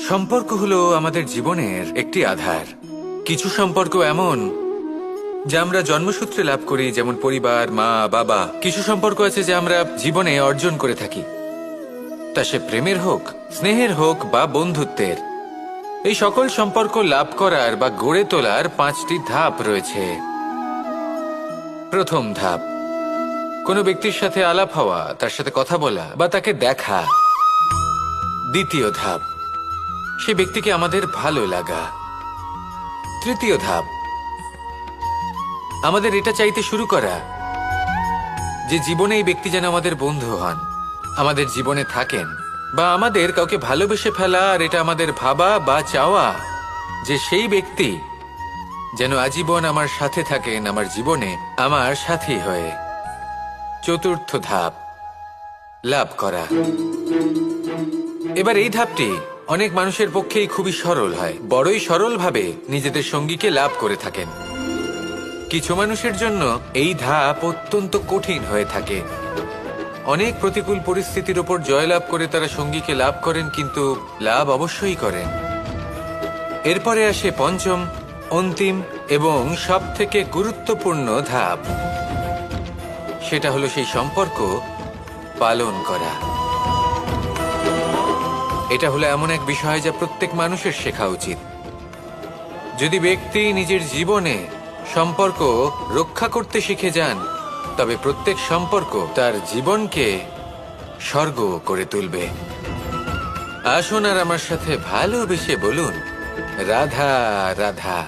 সম্পর্ক হলো আমাদের জীবনের একটি আধার। কিছু সম্পর্ক এমন যা আমরা জন্মসূত্রে লাভ করি, যেমন পরিবার, মা, বাবা। কিছু সম্পর্ক আছে যা আমরা জীবনে অর্জন করে থাকি, তা সে প্রেমের হোক, স্নেহের হোক বা বন্ধুত্বের। এই সকল সম্পর্ক লাভ করার বা গড়ে তোলার 5টি ধাপ রয়েছে। প্রথম ধাপ, কোনো ব্যক্তির সাথে আলাপ হওয়া, তার সাথে কথা বলা বা তাকে দেখা। দ্বিতীয় ধাপ, সে ব্যক্তিকে আমাদের ভালো লাগা। তৃতীয় ধাপ, আমাদের এটা চাইতে শুরু করা যে জীবনে এই ব্যক্তি যেন আমাদের বন্ধু হন, আমাদের জীবনে থাকেন, বা আমাদের কাউকে ভালোবেসে ফেলা আর এটা আমাদের ভাবা বা চাওয়া যে সেই ব্যক্তি যেন আজীবন আমার সাথে থাকেন, আমার জীবনে আমার সাথী হয়ে। চতুর্থ ধাপ, লাভ করা। এবার এই ধাপটি অনেক মানুষের পক্ষেই খুবই সরল হয়, বড়ই সরলভাবে নিজেদের সঙ্গীকে লাভ করে থাকেন। কিছু মানুষের জন্য এই ধাপ অত্যন্ত কঠিন হয়ে থাকে। অনেক প্রতিকূল পরিস্থিতির ওপর জয়লাভ করে তারা সঙ্গীকে লাভ করেন, কিন্তু লাভ অবশ্যই করেন। এরপরে আসে পঞ্চম, অন্তিম এবং সবথেকে গুরুত্বপূর্ণ ধাপ। সেটা হলো সেই সম্পর্ক পালন করা। এটা হলো এমন এক বিষয় যা প্রত্যেক মানুষের শেখা উচিত। যদি ব্যক্তি নিজের জীবনে সম্পর্ক রক্ষা করতে শিখে যান, তবে প্রত্যেক সম্পর্ক তার জীবনকে স্বর্গ করে তুলবে। আসুন আর আমার সাথে ভালোবেসে বলুন, রাধা রাধা।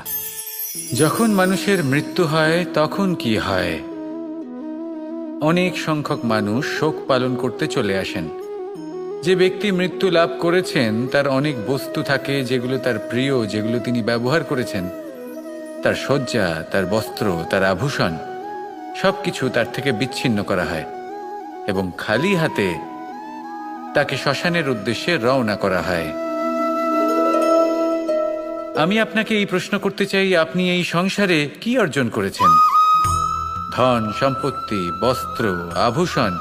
যখন মানুষের মৃত্যু হয় তখন কি হয়? অনেক সংখ্যক মানুষ শোক পালন করতে চলে আসেন। যে ব্যক্তি মৃত্যু লাভ করেছেন তার অনেক বস্তু থাকে যেগুলো তার প্রিয়, যেগুলো তিনি ব্যবহার করেছেন। তার শয্যা, তার বস্ত্র, তার আভূষণ সবকিছু তার থেকে বিচ্ছিন্ন করা হয় এবং খালি হাতে তাকে শ্মশানের উদ্দেশ্যে রওনা করা হয়। আমি আপনাকে এই প্রশ্ন করতে চাই, আপনি এই সংসারে কি অর্জন করেছেন? ধন, সম্পত্তি, বস্ত্র, আভূষণ,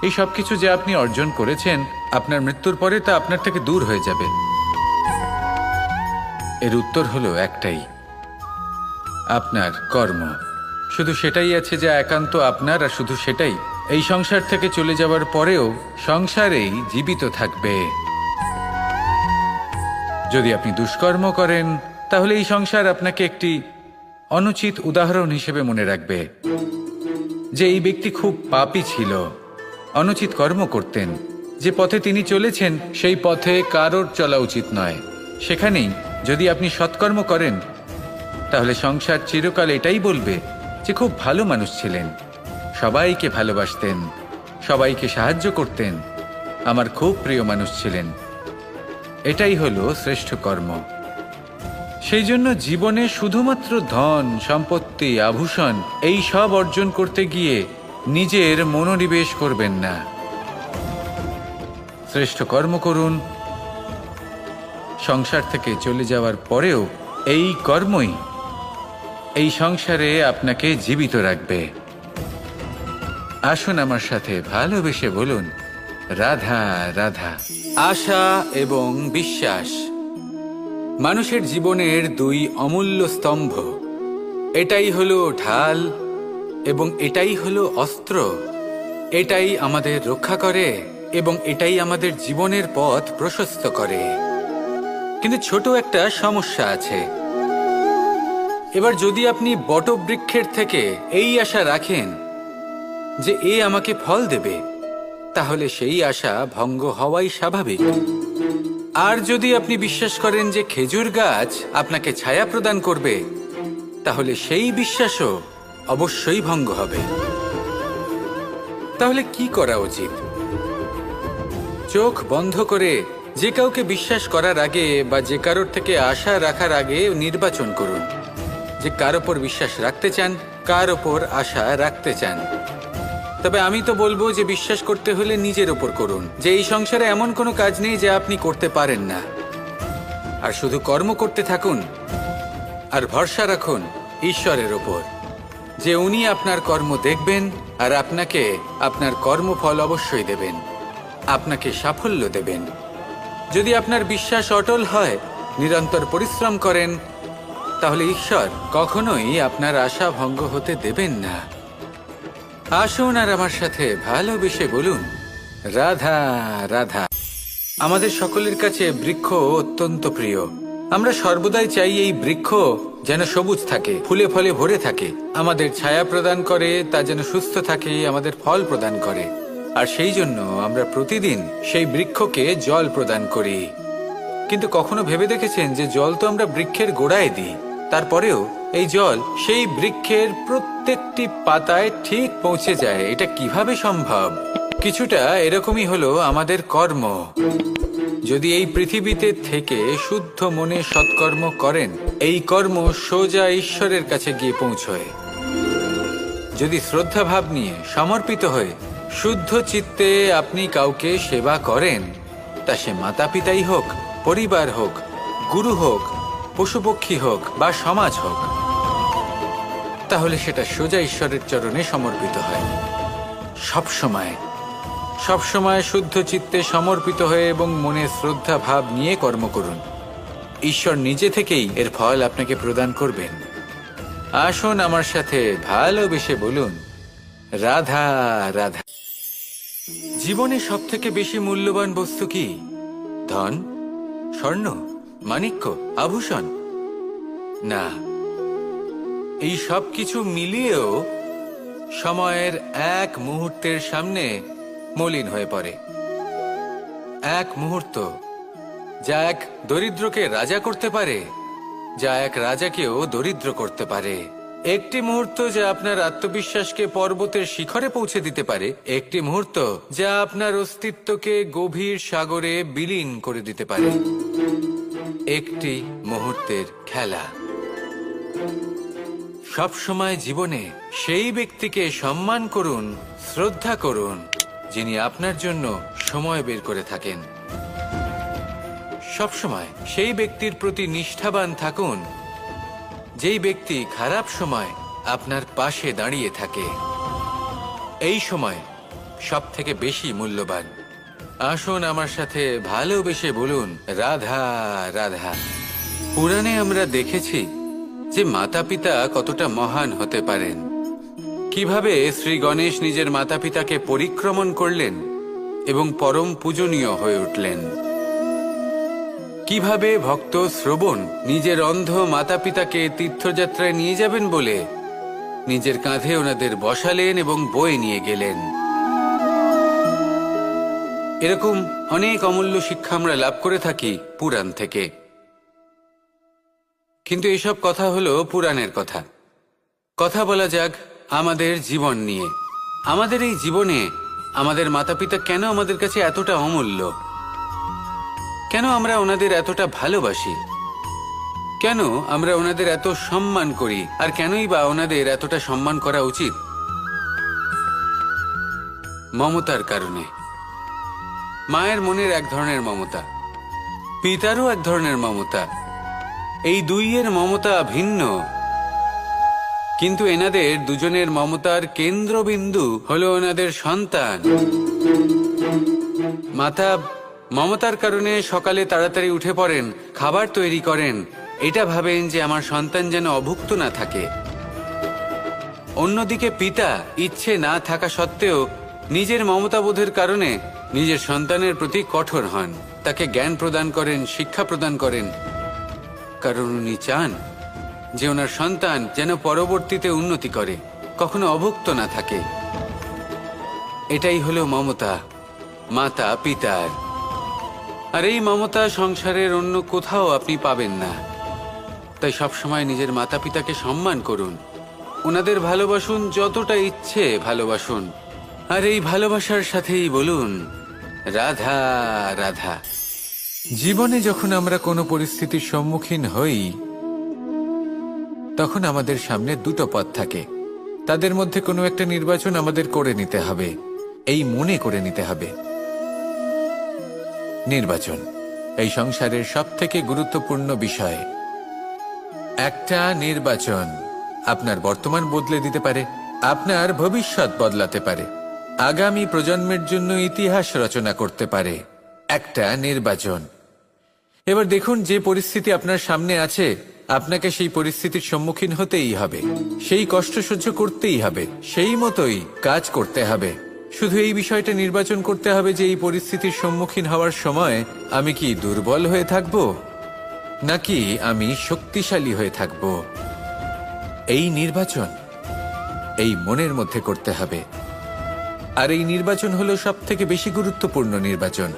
এই সবকিছু যে আপনি অর্জন করেছেন, আপনার মৃত্যুর পরে তা আপনার থেকে দূর হয়ে যাবে। এর উত্তর হলো একটাই, আপনার কর্ম। শুধু সেটাই আছে যা একান্ত আপনার, আর শুধু সেটাই এই সংসার থেকে চলে যাওয়ার পরেও সংসারেই জীবিত থাকবে। যদি আপনি দুষ্কর্ম করেন, তাহলে এই সংসার আপনাকে একটি অনুচিত উদাহরণ হিসেবে মনে রাখবে যে এই ব্যক্তি খুব পাপী ছিল, অনুচিত কর্ম করতেন। যে পথে তিনি চলেছেন সেই পথে কারোর চলা উচিত নয়। সেখানেই যদি আপনি সৎকর্ম করেন, তাহলে সংসার চিরকাল এটাই বলবে যে খুব ভালো মানুষ ছিলেন, সবাইকে ভালোবাসতেন, সবাইকে সাহায্য করতেন, আমার খুব প্রিয় মানুষ ছিলেন। এটাই হলো শ্রেষ্ঠ কর্ম। সেই জন্য জীবনে শুধুমাত্র ধন, সম্পত্তি, আভূষণ এই সব অর্জন করতে গিয়ে নিজের মনোনিবেশ করবেন না। শ্রেষ্ঠ কর্ম করুন। সংসার থেকে চলে যাওয়ার পরেও এই কর্মই এই সংসারে আপনাকে জীবিত রাখবে। আসুন আমার সাথে ভালোবেসে বলুন, রাধা রাধা। আশা এবং বিশ্বাস মানুষের জীবনের দুই অমূল্য স্তম্ভ। এটাই হলো ঢাল এবং এটাই হলো অস্ত্র। এটাই আমাদের রক্ষা করে এবং এটাই আমাদের জীবনের পথ প্রশস্ত করে। কিন্তু ছোট একটা সমস্যা আছে। এবার যদি আপনি বটবৃক্ষের থেকে এই আশা রাখেন যে এ আমাকে ফল দেবে, তাহলে সেই আশা ভঙ্গ হওয়াই স্বাভাবিক। আর যদি আপনি বিশ্বাস করেন যে খেজুর গাছ আপনাকে ছায়া প্রদান করবে, তাহলে সেই বিশ্বাসও অবশ্যই ভঙ্গ হবে। তাহলে কি করা উচিত? চোখ বন্ধ করে যে কাউকে বিশ্বাস করার আগে বা যে কারোর থেকে আশা রাখার আগে নির্বাচন করুন যে কার ওপর বিশ্বাস রাখতে চান, কার ওপর আশা রাখতে চান। তবে আমি তো বলবো যে বিশ্বাস করতে হলে নিজের ওপর করুন, যে এই সংসারে এমন কোনো কাজ নেই যা আপনি করতে পারেন না। আর শুধু কর্ম করতে থাকুন আর ভরসা রাখুন ঈশ্বরের ওপর যে উনি আপনার কর্ম দেখবেন আর আপনাকে আপনার কর্মফল অবশ্যই দেবেন, আপনাকে সাফল্য দেবেন। যদি আপনার বিশ্বাস অটল হয়, নিরন্তর পরিশ্রম করেন, তাহলে ঈশ্বর কখনোই আপনার আশা ভঙ্গ হতে দেবেন না। আসুন আর আমার সাথে ভালোবেসে বলুন, রাধা রাধা। আমাদের সকলের কাছে বৃক্ষ অত্যন্ত প্রিয়। আমরা সর্বদাই চাই এই বৃক্ষ যেন সবুজ থাকে, ফুলে ফলে ভরে থাকে, আমাদের ছায়া প্রদান করে, তা যেন সুস্থ থাকে, আমাদের ফল প্রদান করে। আর সেই জন্য আমরা প্রতিদিন সেই বৃক্ষকে জল প্রদান করি। কিন্তু কখনো ভেবে দেখেছেন যে জল তো আমরা বৃক্ষের গোড়ায় দিই, তারপরেও এই জল সেই বৃক্ষের প্রত্যেকটি পাতায় ঠিক পৌঁছে যায়? এটা কিভাবে সম্ভব? কিছুটা এরকমই হলো আমাদের কর্ম। যদি এই পৃথিবীতে থেকে শুদ্ধ মনে সৎকর্ম করেন, এই কর্ম সোজা ঈশ্বরের কাছে গিয়ে পৌঁছয়। যদি শ্রদ্ধাভাব নিয়ে সমর্পিত হয়ে শুদ্ধ চিত্তে আপনি কাউকে সেবা করেন, তা সে মাতা পিতাই হোক, পরিবার হোক, গুরু হোক, পশুপক্ষী হোক বা সমাজ হোক, তাহলে সেটা সোজা ঈশ্বরের চরণে সমর্পিত হয়। সবসময় সবসময় শুদ্ধ চিত্তে সমর্পিত হয়ে এবং মনে শ্রদ্ধা ভাব নিয়ে কর্ম করুন। ঈশ্বর নিজে থেকেই এর ফল আপনাকে প্রদান করবেন। আসুন আমার সাথে ভালোবেসে বলুন, রাধা রাধা। জীবনে সব থেকে বেশি মূল্যবান বস্তু কি? ধন, স্বর্ণ, মাণিক্য, আভূষণ? না, এই সব কিছু মিলিয়েও সময়ের এক মুহূর্তের সামনে মলিন হয়ে পড়ে। এক মুহূর্ত যা এক দরিদ্রকে রাজা করতে পারে, যা এক রাজাকেও দরিদ্র করতে পারে। একটি মুহূর্ত যা আপনার আত্মবিশ্বাসকে পর্বতের শিখরে পৌঁছে দিতে পারে, একটি মুহূর্ত যা আপনার অস্তিত্বকে গভীর সাগরে বিলীন করে দিতে পারে। একটি মুহূর্তের খেলা। সব সময় জীবনে সেই ব্যক্তিকে সম্মান করুন, শ্রদ্ধা করুন, যিনি আপনার জন্য সময় বের করে থাকেন। সবসময় সেই ব্যক্তির প্রতি নিষ্ঠাবান থাকুন, যেই ব্যক্তি খারাপ সময় আপনার পাশে দাঁড়িয়ে থাকে। এই সময় সব থেকে বেশি মূল্যবান। আসুন আমার সাথে ভালোবেসে বলুন, রাধা রাধা। পুরাণে আমরা দেখেছি যে মাতা পিতা কতটা মহান হতে পারেন। কিভাবে শ্রী গণেশ নিজের মাতা পিতাকে পরিক্রমণ করলেন এবং পরম পূজনীয় হয়ে উঠলেন। কিভাবে ভক্ত শ্রবণ নিজের অন্ধ মাতা পিতাকে তীর্থযাত্রায় নিয়ে যাবেন বলে নিজের কাঁধে ওনাদের বসালেন এবং বয়ে নিয়ে গেলেন। এরকম অনেক অমূল্য শিক্ষা আমরা লাভ করে থাকি পুরাণ থেকে। কিন্তু এসব কথা হলো পুরাণের কথা। কথা বলা যাক আমাদের জীবন নিয়ে। আমাদের এই জীবনে আমাদের মাতা পিতা কেন আমাদের কাছে এতটা অমূল্য? কেন আমরা ওনাদের এতটা ভালোবাসি? কেন আমরা ওনাদের এত সম্মান করি? আর কেনই বা ওনাদের এতটা সম্মান করা উচিত? মমতার কারণে। মায়ের মনের এক ধরনের মমতা, পিতারও এক ধরনের মমতা। এই দুইয়ের মমতা ভিন্ন, কিন্তু এনাদের দুজনের মমতার কেন্দ্রবিন্দু হলো ওনাদের সন্তান। মাতা মমতার কারণে সকালে তাড়াতাড়ি উঠে পড়েন, খাবার তৈরি করেন, এটা ভাবেন যে আমার সন্তান যেন অভুক্ত না থাকে। অন্যদিকে পিতা ইচ্ছে না থাকা সত্ত্বেও নিজের মমতাবোধের কারণে নিজের সন্তানের প্রতি কঠোর হন, তাকে জ্ঞান প্রদান করেন, শিক্ষা প্রদান করেন, কারণ উনি চান যে ওনার সন্তান যেন পরবর্তীতে উন্নতি করে, কখনো অভুক্ত না থাকে। এটাই হলো মমতা মাতা পিতার। আর এই মমতা সংসারের অন্য কোথাও আপনি পাবেন না। তাই সবসময় নিজের মাতা পিতাকে সম্মান করুন, ওনাদের ভালোবাসুন, যতটা ইচ্ছে ভালোবাসুন। আর এই ভালোবাসার সাথেই বলুন, রাধা রাধা। জীবনে যখন আমরা কোনো পরিস্থিতির সম্মুখীন হই, তখন আমাদের সামনে দুটো পথ থাকে। তাদের মধ্যে কোনো একটা নির্বাচন আমাদের করে নিতে হবে, এই মনে করে নিতে হবে। নির্বাচন এই সংসারের সবথেকে গুরুত্বপূর্ণ বিষয়। একটা নির্বাচন আপনার বর্তমান বদলে দিতে পারে, আপনার ভবিষ্যৎ বদলাতে পারে, আগামী প্রজন্মের জন্য ইতিহাস রচনা করতে পারে। একটা নির্বাচন। এবার দেখুন, যে পরিস্থিতি আপনার সামনে আছে, আপনাকে সেই পরিস্থিতির সম্মুখীন হতেই হবে, সেই কষ্ট সহ্য করতেই হবে, সেই মতোই কাজ করতে হবে। শুধু এই বিষয়টা নির্বাচন করতে হবে যে এই পরিস্থিতির সম্মুখীন হওয়ার সময় আমি কি দুর্বল হয়ে থাকব নাকি আমি শক্তিশালী হয়ে থাকব। এই নির্বাচন এই মনের মধ্যে করতে হবে। আর এই নির্বাচন হলো সবথেকে বেশি গুরুত্বপূর্ণ নির্বাচন।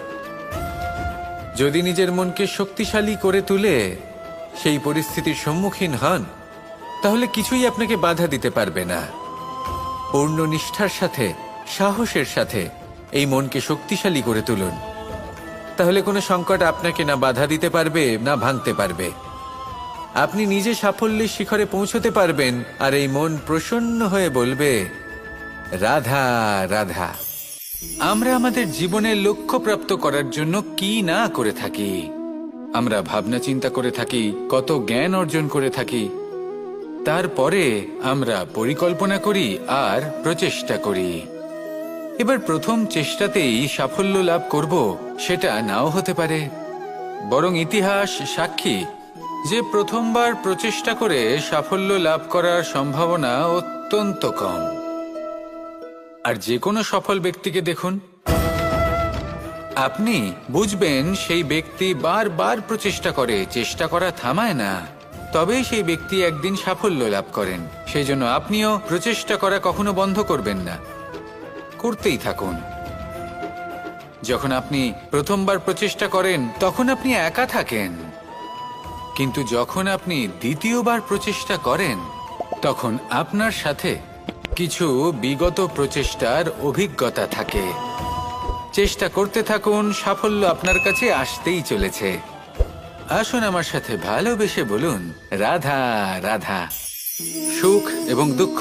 যদি নিজের মনকে শক্তিশালী করে তুলে সেই পরিস্থিতির সম্মুখীন হন, তাহলে কিছুই আপনাকে বাধা দিতে পারবে না। পূর্ণ নিষ্ঠার সাথে, সাহসের সাথে এই মনকে শক্তিশালী করে তুলুন, তাহলে কোনো সংকট আপনাকে না বাধা দিতে পারবে না ভাঙতে পারবে। আপনি নিজে সাফল্যের শিখরে পৌঁছতে পারবেন, আর এই মন প্রসন্ন হয়ে বলবে, রাধা রাধা। আমরা আমাদের জীবনের লক্ষ্য প্রাপ্ত করার জন্য কি না করে থাকি। আমরা ভাবনা চিন্তা করে থাকি, কত জ্ঞান অর্জন করে থাকি, তারপরে আমরা পরিকল্পনা করি আর প্রচেষ্টা করি। এবার প্রথম চেষ্টাতেই সাফল্য লাভ করব সেটা নাও হতে পারে, বরং ইতিহাস সাক্ষী যে প্রথমবার প্রচেষ্টা করে সাফল্য লাভ করার সম্ভাবনা অত্যন্ত কম। আর যে কোনো সফল ব্যক্তিকে দেখুন, আপনি বুঝবেন সেই ব্যক্তি বারবার প্রচেষ্টা করে, চেষ্টা করা থামায় না, তবেই সেই ব্যক্তি একদিন সাফল্য লাভ করেন। সেই জন্য আপনিও প্রচেষ্টা করা কখনো বন্ধ করবেন না, করতেই থাকুন। যখন আপনি প্রথমবার প্রচেষ্টা করেন তখন আপনি একা থাকেন, কিন্তু যখন আপনি দ্বিতীয়বার প্রচেষ্টা করেন তখন আপনার সাথে কিছু বিগত প্রচেষ্টার অভিজ্ঞতা থাকে। চেষ্টা করতে থাকুন, সাফল্য আপনার কাছে আসতেই চলেছে। আসুন আমার সাথে ভালোবেসে বলুন, রাধা রাধা। সুখ এবং দুঃখ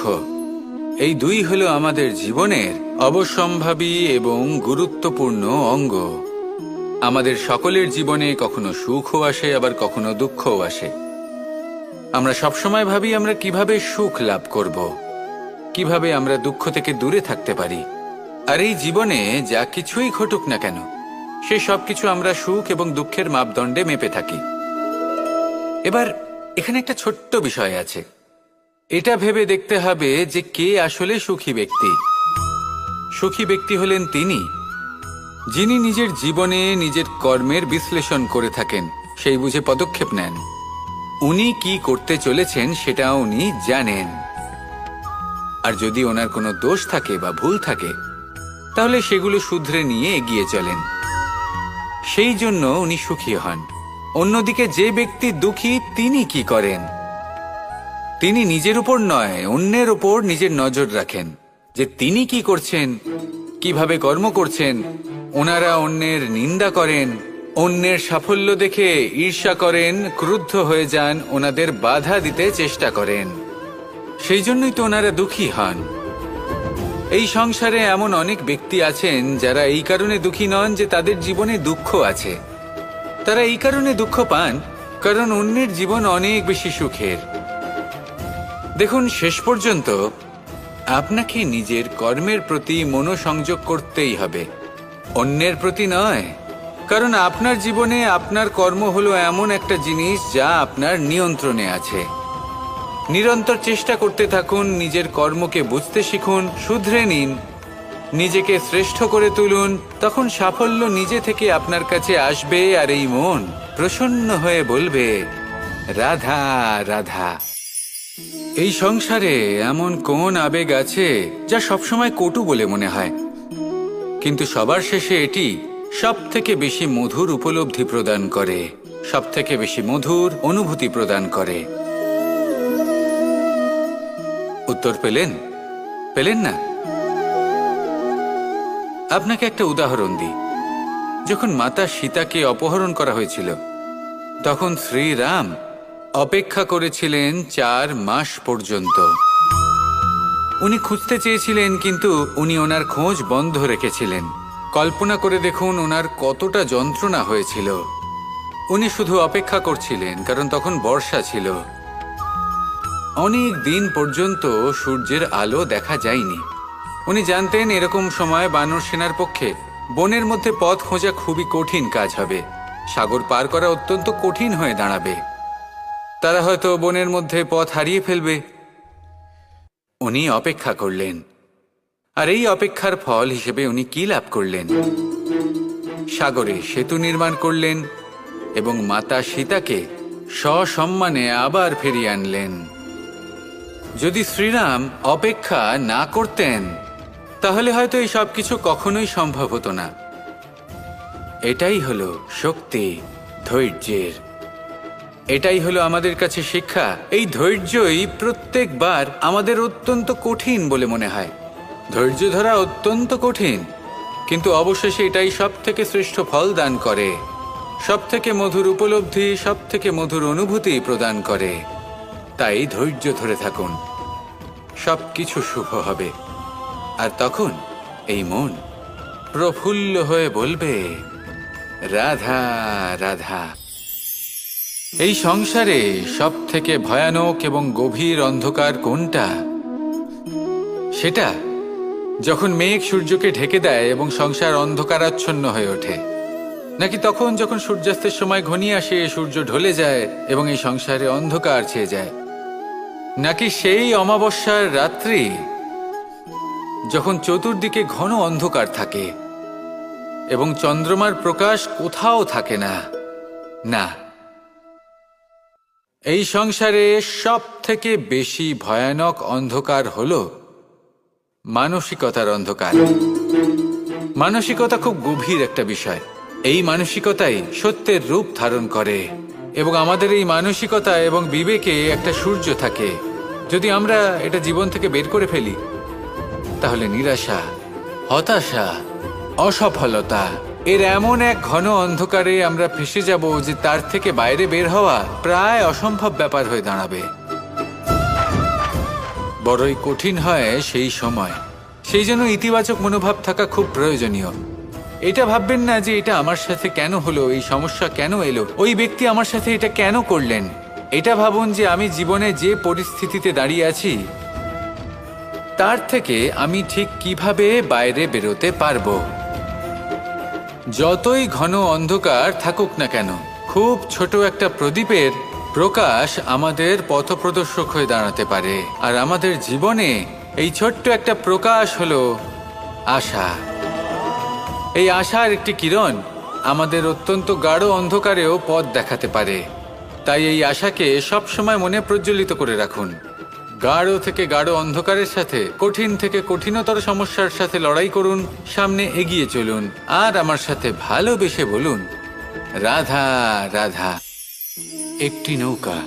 এই দুই হলো আমাদের জীবনের অবশ্যম্ভাবী এবং গুরুত্বপূর্ণ অঙ্গ। আমাদের সকলের জীবনে কখনো সুখও আসে, আবার কখনো দুঃখও আসে। আমরা সবসময় ভাবি আমরা কিভাবে সুখ লাভ করব, কিভাবে আমরা দুঃখ থেকে দূরে থাকতে পারি। আর এই জীবনে যা কিছুই ঘটুক না কেন, সে সবকিছু আমরা সুখ এবং দুঃখের মাপদণ্ডে মেপে থাকি। এবার এখানে একটা ছোট্ট বিষয় আছে, এটা ভেবে দেখতে হবে যে কে আসলে সুখী ব্যক্তি। সুখী ব্যক্তি হলেন তিনি যিনি নিজের জীবনে নিজের কর্মের বিশ্লেষণ করে থাকেন, সেই বুঝে পদক্ষেপ নেন। উনি কি করতে চলেছেন সেটা উনি জানেন, আর যদি ওনার কোনো দোষ থাকে বা ভুল থাকে তাহলে সেগুলো শুধরে নিয়ে এগিয়ে চলেন। সেই জন্য উনি সুখী হন। অন্যদিকে যে ব্যক্তি দুঃখী, তিনি কি করেন? তিনি নিজের উপর নয়, অন্যের উপর নিজের নজর রাখেন যে তিনি কি করছেন, কিভাবে কর্ম করছেন। ওনারা অন্যের নিন্দা করেন, অন্যের সাফল্য দেখে ঈর্ষা করেন, ক্রুদ্ধ হয়ে যান, ওনাদের বাধা দিতে চেষ্টা করেন। সেই জন্যই তো ওনারা দুঃখী হন। এই সংসারে এমন অনেক ব্যক্তি আছেন যারা এই কারণে দুঃখী নন যে তাদের জীবনে দুঃখ আছে। তারা এই কারণে দুঃখ পান কারণ অন্যের জীবন অনেক বেশি সুখের। দেখুন, শেষ পর্যন্ত আপনাকে নিজের কর্মের প্রতি মনোসংযোগ করতেই হবে, অন্যের প্রতি নয়। কারণ আপনার জীবনে আপনার কর্ম হলো এমন একটা জিনিস যা আপনার নিয়ন্ত্রণে আছে। নিরন্তর চেষ্টা করতে থাকুন, নিজের কর্মকে বুঝতে শিখুন, শুধরে নিন, নিজেকে শ্রেষ্ঠ করে তুলুন। তখন সাফল্য নিজে থেকে আপনার কাছে আসবে, আর এই মন প্রসন্ন হয়ে বলবে, রাধা রাধা। এই সংসারে এমন কোন আবেগ আছে যা সবসময় কটু বলে মনে হয়, কিন্তু সবার শেষে এটি সব থেকে বেশি মধুর উপলব্ধি প্রদান করে, সব থেকে বেশি মধুর অনুভূতি প্রদান করে। উত্তর পেলেন? পেলেন না? আপনাকে একটা উদাহরণ দিই। যখন মাতা সীতাকে অপহরণ করা হয়েছিল তখন শ্রীরাম অপেক্ষা করেছিলেন 4 মাস পর্যন্ত। উনি খুঁজতে চেয়েছিলেন, কিন্তু উনি ওনার খোঁজ বন্ধ রেখেছিলেন। কল্পনা করে দেখুন ওনার কতটা যন্ত্রণা হয়েছিল। উনি শুধু অপেক্ষা করছিলেন, কারণ তখন বর্ষা ছিল। অনেক দিন পর্যন্ত সূর্যের আলো দেখা যায়নি। উনি জানতেন এরকম সময় বানর সেনার পক্ষে বনের মধ্যে পথ খোঁজা খুবই কঠিন কাজ হবে। সাগর পার করা অত্যন্ত কঠিন হয়ে দাঁড়াবে। তারা হয়তো বনের মধ্যে পথ হারিয়ে ফেলবে। উনি অপেক্ষা করলেন, আর এই অপেক্ষার ফল হিসেবে উনি কি লাভ করলেন? সাগরে সেতু নির্মাণ করলেন এবং মাতা সীতাকে সসম্মানে আবার ফিরিয়ে আনলেন। যদি শ্রীরাম অপেক্ষা না করতেন তাহলে হয়তো এই সব কিছু কখনোই সম্ভব হতো না। এটাই হলো শক্তি ধৈর্যের। এটাই হলো আমাদের কাছে শিক্ষা। এই ধৈর্যই প্রত্যেকবার আমাদের অত্যন্ত কঠিন বলে মনে হয়। ধৈর্য ধরা অত্যন্ত কঠিন, কিন্তু অবশেষে এটাই সব থেকে শ্রেষ্ঠ ফল দান করে, সব থেকে মধুর উপলব্ধি, সব থেকে মধুর অনুভূতি প্রদান করে। তাই ধৈর্য ধরে থাকুন, সব কিছু শুভ হবে। আর তখন এই মন প্রফুল্ল হয়ে বলবে, রাধা রাধা। এই সংসারে সব থেকে ভয়ানক এবং গভীর অন্ধকার কোনটা? সেটা যখন মেঘ সূর্যকে ঢেকে দেয় এবং সংসার অন্ধকারাচ্ছন্ন হয়ে ওঠে, নাকি তখন যখন সূর্যাস্তের সময় ঘনিয়ে আসে, সূর্য ঢলে যায় এবং এই সংসারে অন্ধকার ছেয়ে যায়, নাকি সেই অমাবস্যার রাত্রি যখন চতুর্দিকে ঘন অন্ধকার থাকে এবং চন্দ্রমার প্রকাশ কোথাও থাকে না? না, এই সংসারে সব থেকে বেশি ভয়ানক অন্ধকার হলো মানসিকতার অন্ধকার। মানসিকতা খুব গভীর একটা বিষয়। এই মানসিকতাই সত্যের রূপ ধারণ করে এবং আমাদের এই মানসিকতা এবং বিবেকে একটা সূর্য থাকে। যদি আমরা এটা জীবন থেকে বের করে ফেলি তাহলে নিরাশা, হতাশা, অসফলতা এর এমন এক ঘন অন্ধকারে আমরা ফেসে যাব যে তার থেকে বাইরে বের হওয়া প্রায় অসম্ভব ব্যাপার হয়ে দাঁড়াবে। বড়ই কঠিন হয় সেই সময়। সেই জন্য ইতিবাচক মনোভাব থাকা খুব প্রয়োজনীয়। এটা ভাববেন না যে এটা আমার সাথে কেন হলো, এই সমস্যা কেন এলো, ওই ব্যক্তি আমার সাথে এটা কেন করলেন। এটা ভাবুন যে আমি জীবনে যে পরিস্থিতিতে দাঁড়িয়ে আছি তার থেকে আমি ঠিক কিভাবে বাইরে বেরোতে পারবো। যতই ঘন অন্ধকার থাকুক না কেন, খুব ছোট একটা প্রদীপের প্রকাশ আমাদের পথপ্রদর্শক হয়ে দাঁড়াতে পারে। আর আমাদের জীবনে এই ছোট্ট একটা প্রকাশ হলো আশা। এই আশার একটি কিরণ আমাদের অত্যন্ত গাঢ় অন্ধকারেও পথ দেখাতে পারে। তাই এই আশাকে সব সময় মনে প্রজ্বলিত করে রাখুন। গাঢ় থেকে গাঢ় অন্ধকারের সাথে, কঠিন থেকে কঠিনতর সমস্যার সাথে লড়াই করুন, সামনে এগিয়ে চলুন, আর আমার সাথে ভালোবেসে বলুন, রাধা রাধা। একটি নৌকা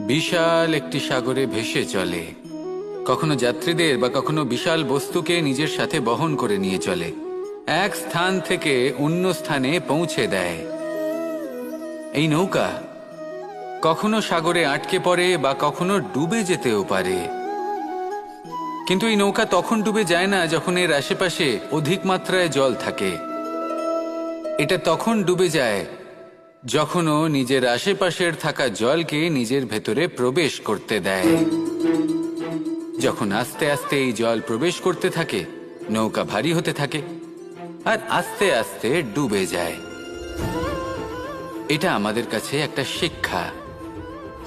বিশাল একটি সাগরে ভেসে চলে। কখনো যাত্রীদের বা কখনো বিশাল বস্তুকে নিজের সাথে বহন করে নিয়ে চলে, এক স্থান থেকে অন্য স্থানে পৌঁছে দেয়। এই নৌকা কখনো সাগরে আটকে পড়ে বা কখনো ডুবে যেতেও পারে, কিন্তু এই নৌকা তখন ডুবে যায় না যখন এর আশেপাশে অধিক মাত্রায় জল থাকে। এটা তখন ডুবে যায় যখন ও নিজের আশেপাশের থাকা জলকে নিজের ভেতরে প্রবেশ করতে দেয়। যখন আস্তে আস্তে এই জল প্রবেশ করতে থাকে, নৌকা ভারী হতে থাকে আর আস্তে আস্তে ডুবে যায়। এটা আমাদের কাছে একটা শিক্ষা।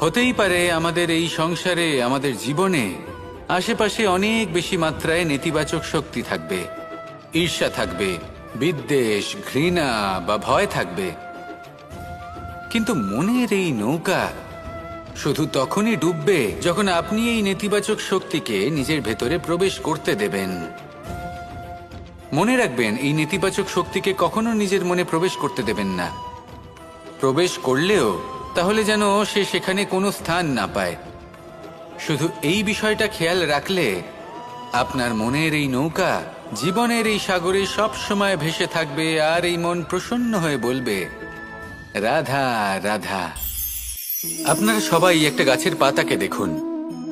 হতেই পারে আমাদের এই সংসারে, আমাদের জীবনে আশেপাশে অনেক বেশি মাত্রায় নেতিবাচক শক্তি থাকবে, ঈর্ষা থাকবে, বিদ্বেষ, ঘৃণা বা ভয় থাকবে, কিন্তু মনের এই নৌকা শুধু তখনই ডুববে যখন আপনি এই নেতিবাচক শক্তিকে নিজের ভেতরে প্রবেশ করতে দেবেন। মনে রাখবেন, এই নেতিবাচক শক্তিকে কখনো নিজের মনে প্রবেশ করতে দেবেন না। প্রবেশ করলেও তাহলে যেন সে সেখানে কোনো স্থান না পায়। শুধু এই বিষয়টা খেয়াল রাখলে আপনার মনের এই নৌকা জীবনের এই সাগরে সব সময় ভেসে থাকবে, আর এই মন প্রসন্ন হয়ে বলবে, রাধা রাধা। আপনারা সবাই একটা গাছের পাতাকে দেখুন।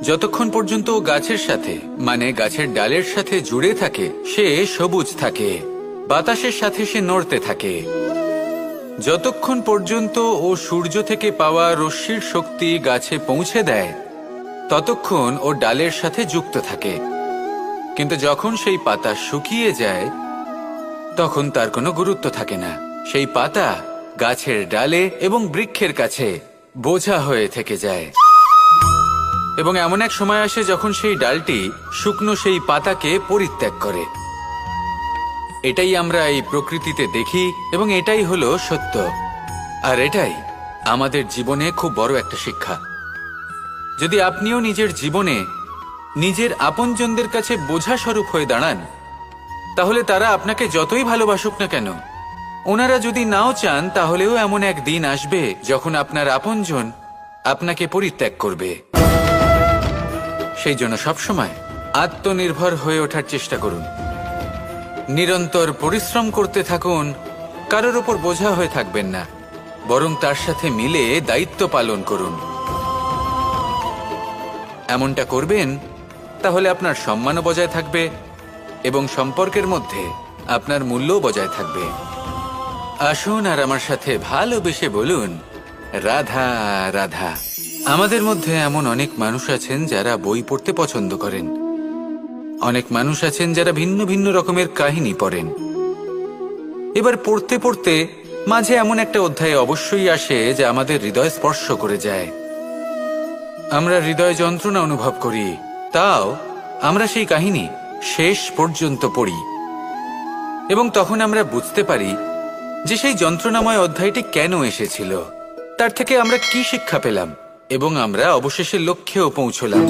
যতক্ষণ পর্যন্ত গাছের সাথে, মানে গাছের ডালের সাথে জুড়ে থাকে, সে সবুজ থাকে, বাতাসের সাথে সে নড়তে থাকে। যতক্ষণ পর্যন্ত ও সূর্য থেকে পাওয়া রশ্মির শক্তি গাছে পৌঁছে দেয় ততক্ষণ ও ডালের সাথে যুক্ত থাকে। কিন্তু যখন সেই পাতা শুকিয়ে যায় তখন তার কোনো গুরুত্ব থাকে না। সেই পাতা গাছের ডালে এবং বৃক্ষের কাছে বোঝা হয়ে থেকে যায়। এবং এমন এক সময় আসে যখন সেই ডালটি শুকনো সেই পাতাকে পরিত্যাগ করে। এটাই আমরা এই প্রকৃতিতে দেখি এবং এটাই হলো সত্য। আর এটাই আমাদের জীবনে খুব বড় একটা শিক্ষা। যদি আপনিও নিজের জীবনে নিজের আপনজনদের কাছে বোঝা স্বরূপ হয়ে দাঁড়ান, তাহলে তারা আপনাকে যতই ভালোবাসুক না কেন, ওনারা যদি নাও চান, তাহলেও এমন এক দিন আসবে যখন আপনার আপনজন আপনাকে পরিত্যাগ করবে। সেই জন্য সবসময় আত্মনির্ভর হয়ে ওঠার চেষ্টা করুন, নিরন্তর পরিশ্রম করতে থাকুন, কারোর ওপর বোঝা হয়ে থাকবেন না, বরং তার সাথে মিলে দায়িত্ব পালন করুন। এমনটা করবেন, তাহলে আপনার সম্মানও বজায় থাকবে এবং সম্পর্কের মধ্যে আপনার মূল্যও বজায় থাকবে। আসুন আর আমার সাথে ভালোবেসে বলুন, রাধা রাধা। আমাদের মধ্যে এমন অনেক মানুষ আছেন যারা বই পড়তে পছন্দ করেন। অনেক মানুষ আছেন যারা ভিন্ন ভিন্ন রকমের কাহিনী পড়েন। এবার পড়তে পড়তে মাঝে এমন একটা অধ্যায় অবশ্যই আসে যা আমাদের হৃদয় স্পর্শ করে যায়। আমরা হৃদয় যন্ত্রণা অনুভব করি, তাও আমরা সেই কাহিনী শেষ পর্যন্ত পড়ি এবং তখন আমরা বুঝতে পারি যে সেই যন্ত্রণাময় অধ্যায়টি কেন এসেছিল, তার থেকে আমরা কি শিক্ষা পেলাম এবং আমরা অবশেষে লক্ষ্যেও পৌঁছলাম।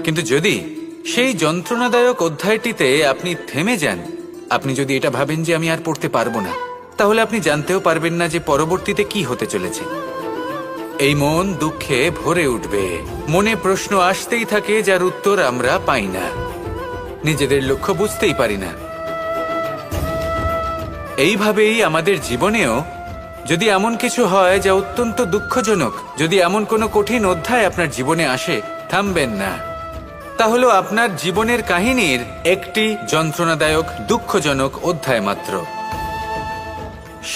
কিন্তু যদি সেই যন্ত্রণাদায়ক অধ্যায়টিতে আপনি থেমে যান, আপনি যদি এটা ভাবেন যে আমি আর পড়তে পারবো না, তাহলে আপনি জানতেও পারবেন না যে পরবর্তীতে কি হতে চলেছে। এই মন দুঃখে ভরে উঠবে, মনে প্রশ্ন আসতেই থাকে যার উত্তর আমরা পাই না, নিজেদের লক্ষ্য বুঝতেই পারি না। এইভাবেই আমাদের জীবনেও যদি এমন কিছু হয় যা অত্যন্ত দুঃখজনক, যদি এমন কোনো কঠিন অধ্যায় আপনার জীবনে আসে, থামবেন না। তা হলো আপনার জীবনের কাহিনীর একটি যন্ত্রণাদায়ক দুঃখজনক অধ্যায় মাত্র।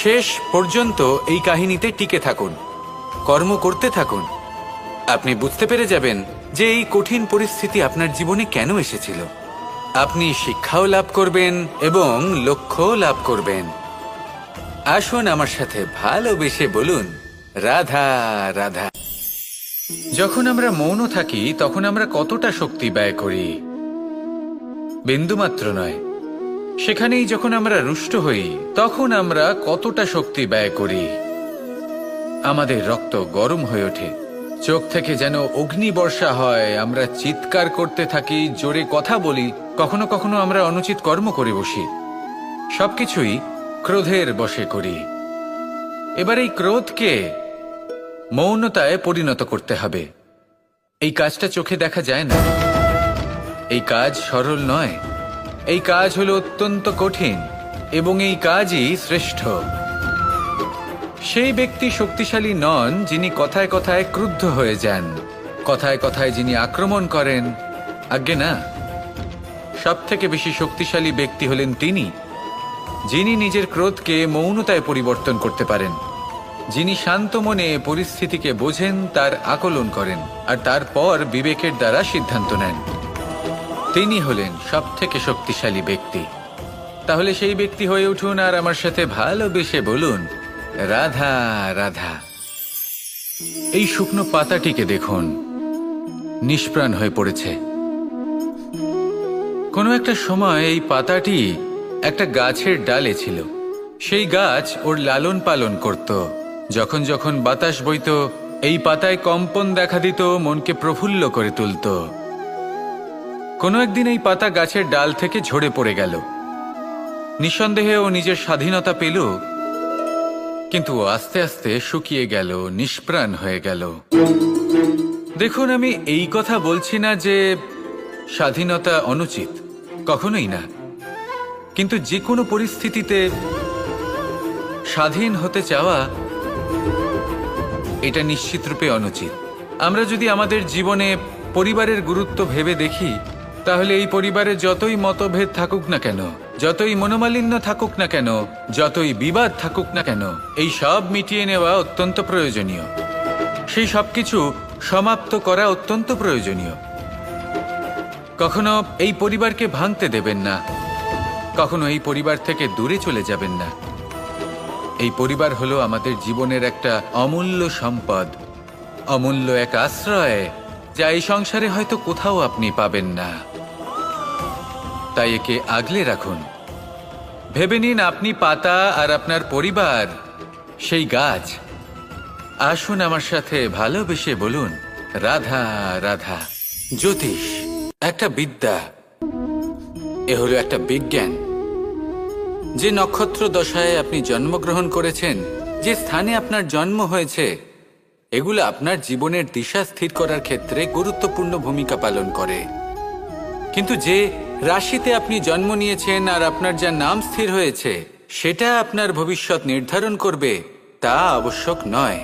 শেষ পর্যন্ত এই কাহিনীতে টিকে থাকুন, কর্ম করতে থাকুন। আপনি বুঝতে পেরে যাবেন যে এই কঠিন পরিস্থিতি আপনার জীবনে কেন এসেছিল। আপনি শিক্ষাও লাভ করবেন এবং লক্ষ্যও লাভ করবেন। আসুন আমার সাথে ভালোবেসে বলুন, রাধা রাধা। যখন আমরা মৌন থাকি তখন আমরা কতটা শক্তি ব্যয় করি, বিন্দুমাত্র নয়। সেখানেই যখন আমরা রুষ্ট হই তখন আমরা কতটা শক্তি ব্যয় করি। আমাদের রক্ত গরম হয়ে ওঠে, চোখ থেকে যেন অগ্নিবর্ষা হয়, আমরা চিৎকার করতে থাকি, জোরে কথা বলি, কখনো কখনো আমরা অনুচিত কর্ম করে বসি। সবকিছুই ক্রোধের বশে করি। এবার এই ক্রোধকে মৌনতায় পরিণত করতে হবে। এই কাজটা চোখে দেখা যায় না, এই কাজ সরল নয়, এই কাজ হলো অত্যন্ত কঠিন এবং এই কাজই শ্রেষ্ঠ। সেই ব্যক্তি শক্তিশালী নন যিনি কথায় কথায় ক্রুদ্ধ হয়ে যান, কথায় কথায় যিনি আক্রমণ করেন। আজ্ঞে না, সব থেকে বেশি শক্তিশালী ব্যক্তি হলেন তিনি যিনি নিজের ক্রোধকে মৌনতায় পরিবর্তন করতে পারেন, যিনি শান্ত মনে পরিস্থিতিকে বোঝেন, তার আকলন করেন আর তারপর বিবেকের দ্বারা সিদ্ধান্ত নেন। তিনি হলেন সব থেকে শক্তিশালী ব্যক্তি। তাহলে সেই ব্যক্তি হয়ে উঠুন আর আমার সাথে ভালোবেসে বলুন, রাধা রাধা। এই শুকনো পাতাটিকে দেখুন, নিষ্প্রাণ হয়ে পড়েছে। কোনো একটা সময় এই পাতাটি একটা গাছের ডালে ছিল। সেই গাছ ওর লালন পালন করত। যখন যখন বাতাস বইত, এই পাতায় কম্পন দেখা দিত, মনকে প্রফুল্ল করে তুলত। কোনো একদিন এই পাতা গাছের ডাল থেকে ঝরে পড়ে গেল। নিঃসন্দেহে ও নিজের স্বাধীনতা পেল, কিন্তু আস্তে আস্তে শুকিয়ে গেল, নিষ্প্রাণ হয়ে গেল। দেখুন, আমি এই কথা বলছি না যে স্বাধীনতা অনুচিত, কখনোই না। কিন্তু যে কোনো পরিস্থিতিতে স্বাধীন হতে চাওয়া এটা নিশ্চিতরূপে অনুচিত। আমরা যদি আমাদের জীবনে পরিবারের গুরুত্ব ভেবে দেখি, তাহলে এই পরিবারে যতই মতভেদ থাকুক না কেন, যতই মনোমালিন্য থাকুক না কেন, যতই বিবাদ থাকুক না কেন, এই সব মিটিয়ে নেওয়া অত্যন্ত প্রয়োজনীয়। সেই সবকিছু সমাপ্ত করা অত্যন্ত প্রয়োজনীয়। কখনো এই পরিবারকে ভাঙতে দেবেন না, কখনো এই পরিবার থেকে দূরে চলে যাবেন না। এই পরিবার হলো আমাদের জীবনের একটা অমূল্য সম্পদ, অমূল্য এক আশ্রয়, যা এই সংসারে হয়তো কোথাও আপনি পাবেন না। তাই একে আগলে রাখুন। ভেবে নিন আপনি পাতা আর আপনার পরিবার সেই গাছ। আসুন আমার সাথে ভালোবেসে বলুন, রাধা রাধা। জ্যোতিষ একটা বিদ্যা, এ হলো একটা বিজ্ঞান। যে নক্ষত্র দশায় আপনি জন্মগ্রহণ করেছেন, যে স্থানে আপনার জন্ম হয়েছে, এগুলো আপনার জীবনের দিশা স্থির করার ক্ষেত্রে গুরুত্বপূর্ণ ভূমিকা পালন করে। কিন্তু যে রাশিতে আপনি জন্ম নিয়েছেন আর আপনার যা নাম স্থির হয়েছে, সেটা আপনার ভবিষ্যৎ নির্ধারণ করবে তা আবশ্যক নয়।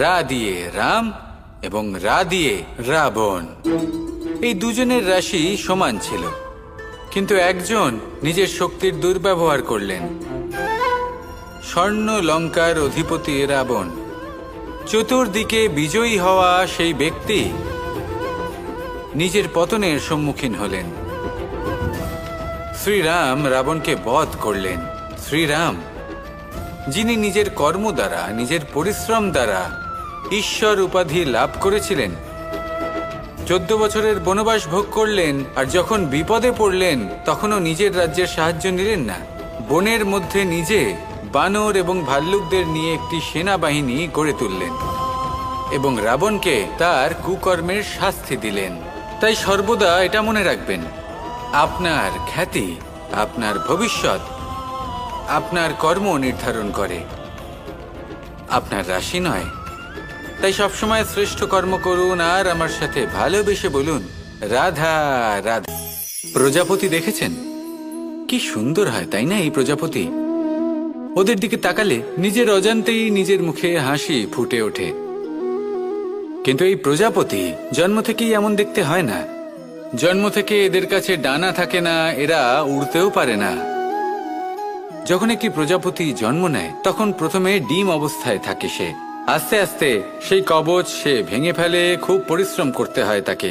রা দিয়ে রাম এবং রা দিয়ে রাবণ, এই দুজনের রাশি সমান ছিল, কিন্তু একজন নিজের শক্তির দুর্ব্যবহার করলেন। স্বর্ণ লঙ্কার অধিপতি রাবণ, চতুর্দিকে বিজয়ী হওয়া সেই ব্যক্তি নিজের পতনের সম্মুখীন হলেন। শ্রীরাম রাবণকে বধ করলেন। শ্রীরাম, যিনি নিজের কর্ম দ্বারা, নিজের পরিশ্রম দ্বারা ঈশ্বর উপাধি লাভ করেছিলেন, 14 বছরের বনবাস ভোগ করলেন, আর যখন বিপদে পড়লেন তখনও নিজের রাজ্যের সাহায্য নিলেন না। বনের মধ্যে নিজে বানর এবং ভাল্লুকদের নিয়ে একটি সেনাবাহিনী গড়ে তুললেন এবং রাবণকে তার কুকর্মের শাস্তি দিলেন। তাই সর্বদা এটা মনে রাখবেন, আপনার খ্যাতি, আপনার ভবিষ্যৎ আপনার কর্ম নির্ধারণ করে, আপনার রাশি নয়। তাই সবসময় শ্রেষ্ঠ কর্ম করুন আর আমার সাথে ভালোবেসে বলুন, রাধা রাধা। প্রজাপতি দেখেছেন কি সুন্দর হয়, তাই না? এই প্রজাপতি, ওদের দিকে তাকালে নিজের অজান্তেই নিজের মুখে হাসি ফুটে ওঠে। কিন্তু এই প্রজাপতি জন্ম থেকেই এমন দেখতে হয় না। জন্ম থেকে এদের কাছে ডানা থাকে না, এরা উড়তেও পারে না। যখন একটি প্রজাপতি জন্ম নেয় তখন প্রথমে ডিম অবস্থায় থাকে সে। আস্তে আস্তে সেই কবচ সে ভেঙে ফেলে, খুব পরিশ্রম করতে হয় তাকে।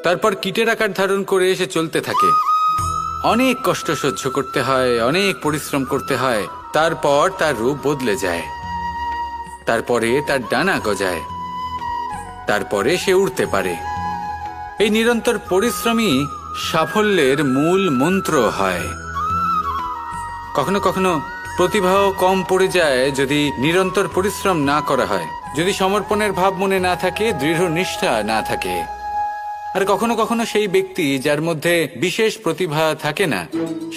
তারপর কীটের আকার ধারণ করে সে চলতে থাকে, অনেক কষ্ট সহ্য করতে হয়, অনেক পরিশ্রম করতে হয়। তারপর তার রূপ বদলে যায়, তারপরে তার ডানা গজায়, তারপরে সে উড়তে পারে। এই নিরন্তর পরিশ্রমই সাফল্যের মূল মন্ত্র হয়। কখনো কখনো প্রতিভাও কম পড়ে যায় যদি নিরন্তর পরিশ্রম না করা হয়, যদি সমর্পণের ভাব মনে না থাকে, দৃঢ় নিষ্ঠা না থাকে। আর কখনো কখনো সেই ব্যক্তি যার মধ্যে বিশেষ প্রতিভা থাকে না,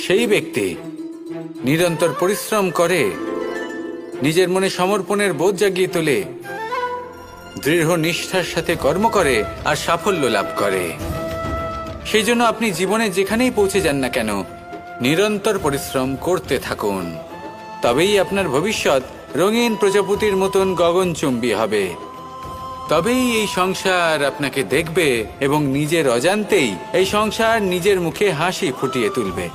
সেই ব্যক্তি নিরন্তর পরিশ্রম করে, নিজের মনে সমর্পণের বোধ জাগিয়ে তোলে, দৃঢ় নিষ্ঠার সাথে কর্ম করে আর সাফল্য লাভ করে। সেই জন্য আপনি জীবনে যেখানেই পৌঁছে যান না কেন, নিরন্তর পরিশ্রম করতে থাকুন। তবেই আপনার ভবিষ্যৎ রঙিন প্রজাপতির মতন গগনচুম্বী হবে। তবেই এই সংসার আপনাকে দেখবে এবং নিজের অজান্তেই এই সংসার নিজের মুখে হাসি ফুটিয়ে তুলবে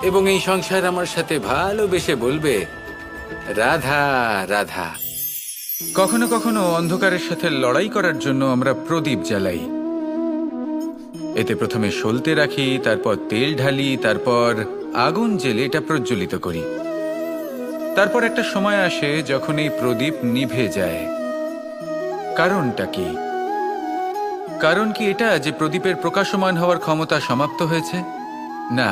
এবং এই সংসার আমার সাথে ভালোবেসে বলবে, রাধা রাধা। কখনো কখনো অন্ধকারের সাথে লড়াই করার জন্য আমরা প্রদীপ জ্বালাই। এতে প্রথমে সলতে রাখি, তারপর তেল ঢালি, তারপর আগুন জেলে এটা প্রজ্বলিত করি। তারপর একটা সময় আসে যখন এই প্রদীপ নিভে যায়। কারণটা কি? কারণ কি এটা যে প্রদীপের প্রকাশমান হওয়ার ক্ষমতা সমাপ্ত হয়েছে? না,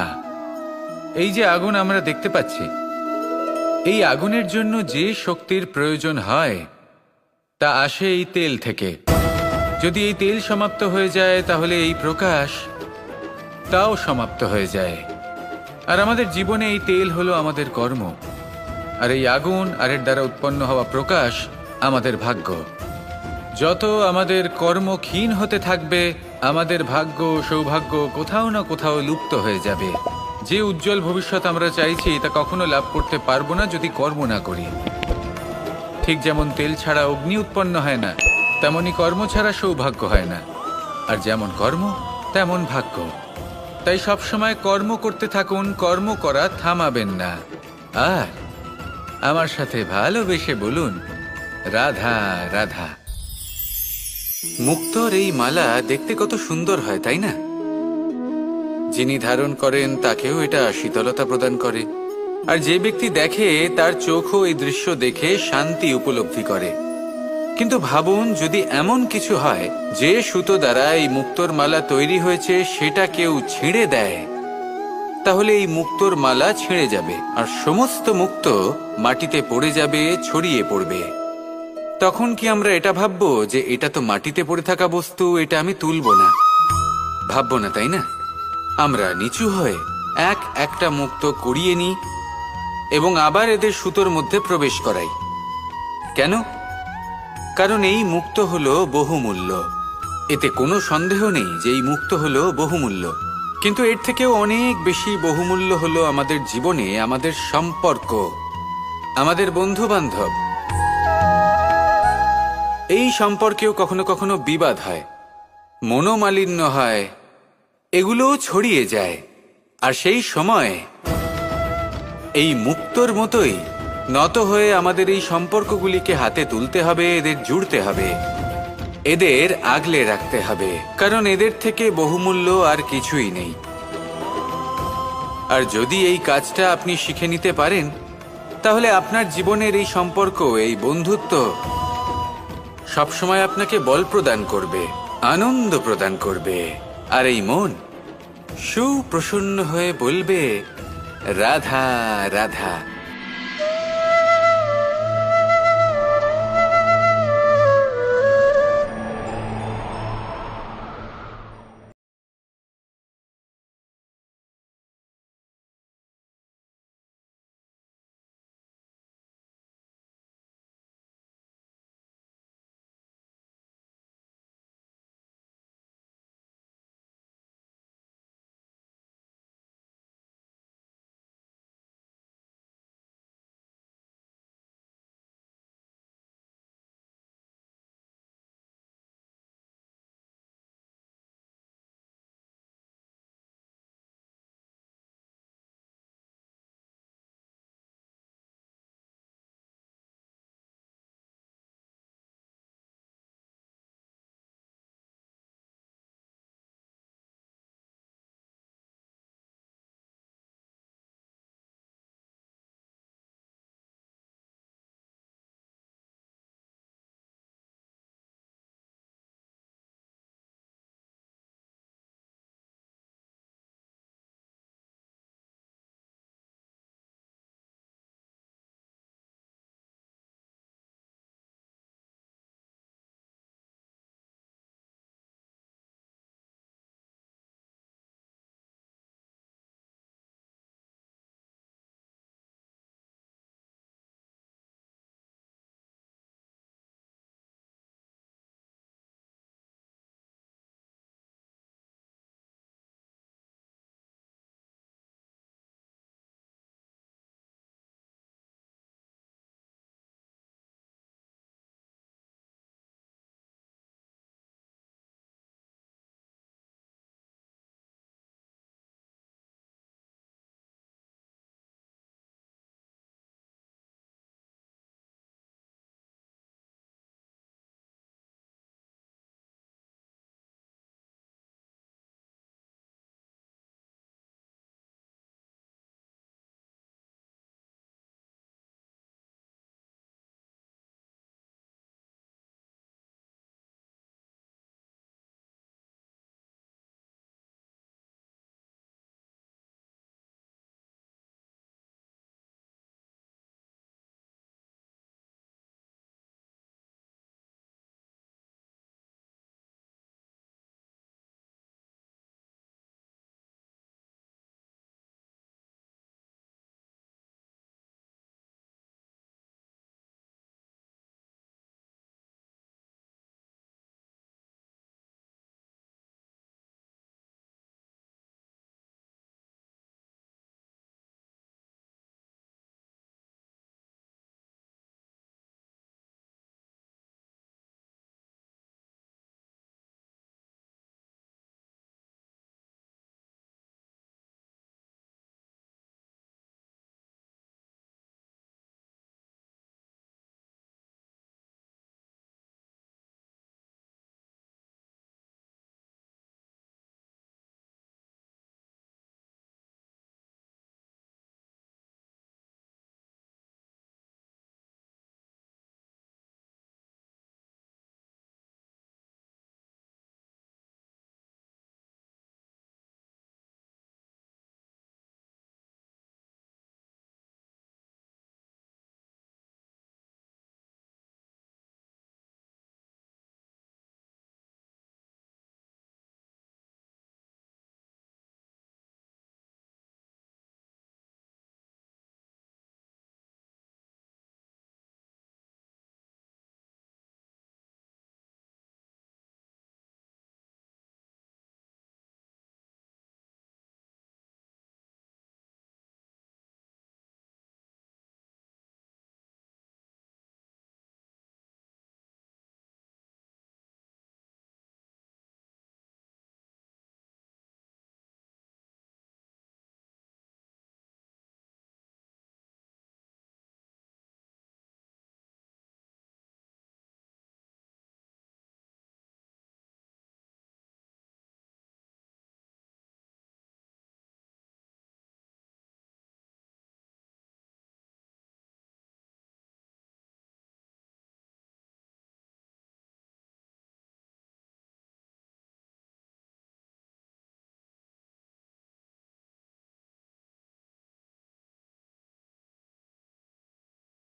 এই যে আগুন আমরা দেখতে পাচ্ছি, এই আগুনের জন্য যে শক্তির প্রয়োজন হয় তা আসে এই তেল থেকে। যদি এই তেল সমাপ্ত হয়ে যায় তাহলে এই প্রকাশ তাও সমাপ্ত হয়ে যায়। আর আমাদের জীবনে এই তেল হলো আমাদের কর্ম, আর এই আগুন আর এর দ্বারা উৎপন্ন হওয়া প্রকাশ আমাদের ভাগ্য। যত আমাদের কর্ম ক্ষীণ হতে থাকবে, আমাদের ভাগ্য সৌভাগ্য কোথাও না কোথাও লুপ্ত হয়ে যাবে। যে উজ্জ্বল ভবিষ্যৎ আমরা চাইছি তা কখনো লাভ করতে পারবো না যদি কর্ম না করি। ঠিক যেমন তেল ছাড়া অগ্নি উৎপন্ন হয় না, তেমনি কর্ম ছাড়া সৌভাগ্য হয় না। আর যেমন কর্ম তেমন ভাগ্য। তাই সবসময় কর্ম করতে থাকুন, কর্ম করা থামাবেন না। আর আমার সাথে ভালোবেসে বলুন, রাধা রাধা। মুক্তোর এই মালা দেখতে কত সুন্দর হয়, তাই না? যিনি ধারণ করেন তাকেও এটা শীতলতা প্রদান করে। আর যে ব্যক্তি দেখে তার চোখও এই দৃশ্য দেখে শান্তি উপলব্ধি করে। কিন্তু ভাবুন, যদি এমন কিছু হয় যে সুতো দ্বারা এই মুক্তোর মালা তৈরি হয়েছে সেটা কেউ ছিঁড়ে দেয়, তাহলে এই মুক্তোর মালা ছিঁড়ে যাবে আর সমস্ত মুক্তো মাটিতে পড়ে যাবে, ছড়িয়ে পড়বে। তখন কি আমরা এটা ভাববো যে এটা তো মাটিতে পড়ে থাকা বস্তু, এটা আমি তুলবো না? ভাববো না, তাই না? আমরা নিচু হয়ে একটা মুক্তো কুড়িয়ে নিই এবং আবার এদের সুতোর মধ্যে প্রবেশ করাই। কেন? কারণ এই মুক্তো হলো বহুমূল্য। এতে কোনো সন্দেহ নেই যে এই মুক্তো হলো বহুমূল্য। কিন্তু এর থেকেও অনেক বেশি বহুমূল্য হলো আমাদের জীবনে আমাদের সম্পর্ক, আমাদের বন্ধু বান্ধব। এই সম্পর্কেও কখনো কখনো বিবাদ হয়, মনোমালিন্য হয়, এগুলোও ছড়িয়ে যায়। আর সেই সময় এই মুক্তোর মতোই নত হয়ে আমাদের এই সম্পর্কগুলিকে হাতে তুলতে হবে, এদের জুড়তে হবে, এদের আগলে রাখতে হবে, কারণ এদের থেকে বহুমূল্য আর কিছুই নেই। আর যদি এই কাজটা আপনি শিখে নিতে পারেন, তাহলে আপনার জীবনের এই সম্পর্ক, এই বন্ধুত্ব সবসময় আপনাকে বল প্রদান করবে, আনন্দ প্রদান করবে। আর এই মন সুপ্রসন্ন হয়ে বলবে, রাধা রাধা।